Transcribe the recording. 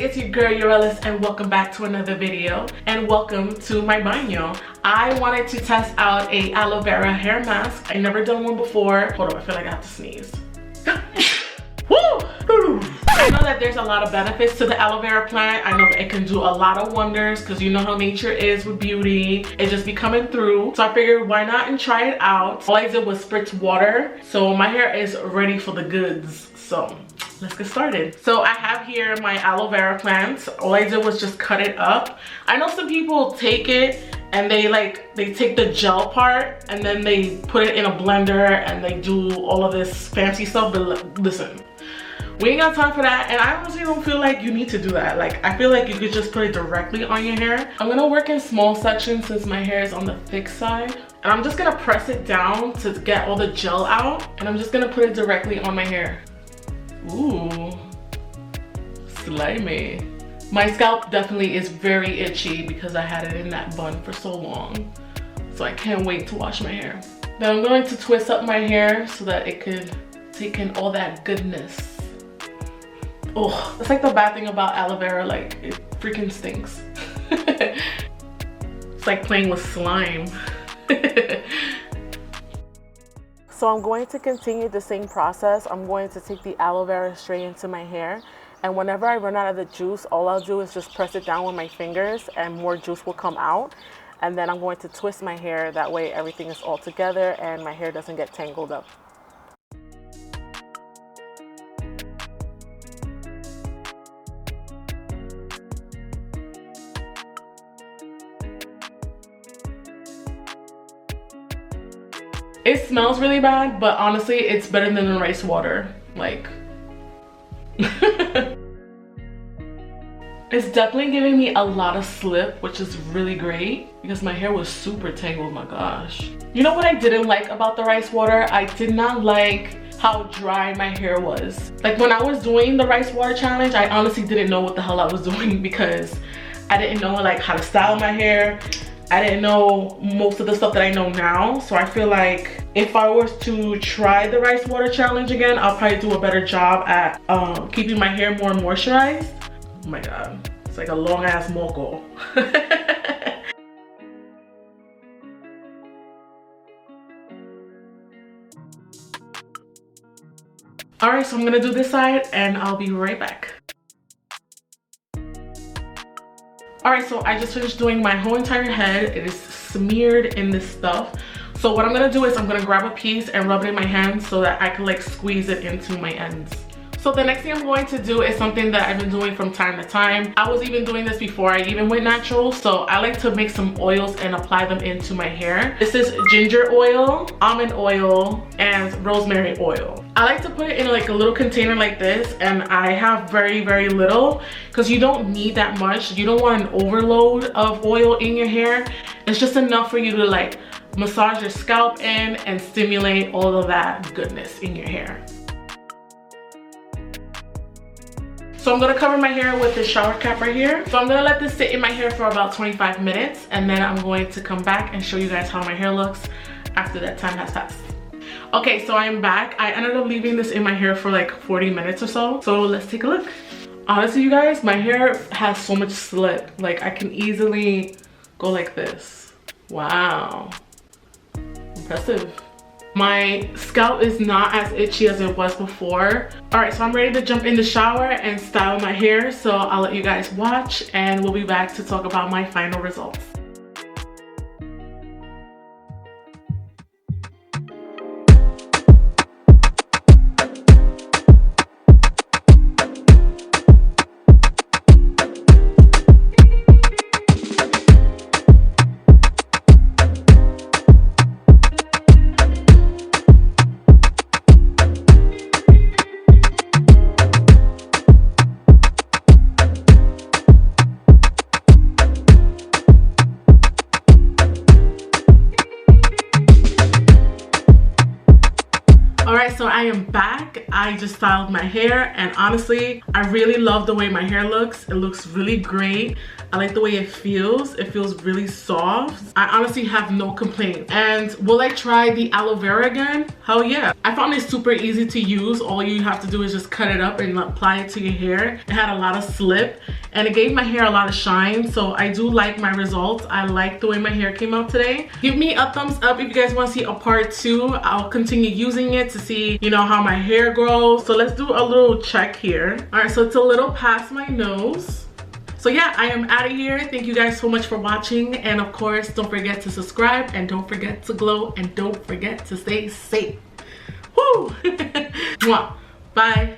it's your girl Urellis and welcome back to another video and welcome to my baño. I wanted to test out a aloe vera hair mask. I've never done one before. Hold on, I feel like I have to sneeze. Woo! I know that there's a lot of benefits to the aloe vera plant. I know that it can do a lot of wonders because you know how nature is with beauty. It just be coming through. So I figured why not and try it out. All I did was spritz water. So my hair is ready for the goods. So let's get started. So I have here my aloe vera plants. All I did was just cut it up. I know some people take it and they take the gel part and then they put it in a blender and they do all of this fancy stuff, but listen, we ain't got time for that, and I honestly don't feel like you need to do that. Like, I feel like you could just put it directly on your hair. I'm gonna work in small sections since my hair is on the thick side, and I'm just gonna press it down to get all the gel out, and I'm just gonna put it directly on my hair. Ooh, slimy. My scalp definitely is very itchy because I had it in that bun for so long, so I can't wait to wash my hair. Then I'm going to twist up my hair so that it could take in all that goodness. Oh, that's like the bad thing about aloe vera, like it freaking stinks. It's like playing with slime. So I'm going to continue the same process. I'm going to take the aloe vera straight into my hair, and whenever I run out of the juice, all I'll do is just press it down with my fingers and more juice will come out. And then I'm going to twist my hair, that way everything is all together and my hair doesn't get tangled up. It smells really bad, but honestly, it's better than the rice water. Like, it's definitely giving me a lot of slip, which is really great because my hair was super tangled, my gosh. You know what I didn't like about the rice water? I did not like how dry my hair was. Like, when I was doing the rice water challenge, I honestly didn't know what the hell I was doing because I didn't know like how to style my hair. I didn't know most of the stuff that I know now. So I feel like if I was to try the rice water challenge again, I'll probably do a better job at keeping my hair more moisturized. Oh my God, it's like a long ass moco. All right, so I'm gonna do this side and I'll be right back. All right, so I just finished doing my whole entire head. It is smeared in this stuff. So what I'm gonna do is I'm gonna grab a piece and rub it in my hands so that I can like squeeze it into my ends. So the next thing I'm going to do is something that I've been doing from time to time. I was even doing this before I even went natural. So I like to make some oils and apply them into my hair. This is ginger oil, almond oil, and rosemary oil. I like to put it in like a little container like this, and I have very, very little because you don't need that much. You don't want an overload of oil in your hair. It's just enough for you to like massage your scalp in and stimulate all of that goodness in your hair. So I'm gonna cover my hair with this shower cap right here. So I'm gonna let this sit in my hair for about 25 minutes and then I'm going to come back and show you guys how my hair looks after that time has passed. Okay, so I'm back. I ended up leaving this in my hair for like 40 minutes or so. So let's take a look. Honestly, you guys, my hair has so much slip. Like, I can easily go like this. Wow, impressive. My scalp is not as itchy as it was before. All right, so I'm ready to jump in the shower and style my hair. So I'll let you guys watch and we'll be back to talk about my final results. Alright, so I am back. I just styled my hair and honestly, I really love the way my hair looks. It looks really great. I like the way it feels. It feels really soft. I honestly have no complaint. And will I try the aloe vera again? Hell yeah. I found it super easy to use. All you have to do is just cut it up and apply it to your hair. It had a lot of slip and it gave my hair a lot of shine. So I do like my results. I like the way my hair came out today. Give me a thumbs up if you guys want to see a part 2. I'll continue using it to see, you know, how my hair grows. So let's do a little check here. All right, so it's a little past my nose. So yeah, I am out of here. Thank you guys so much for watching. And of course, don't forget to subscribe and don't forget to glow and don't forget to stay safe. Woo! Mwah. Bye.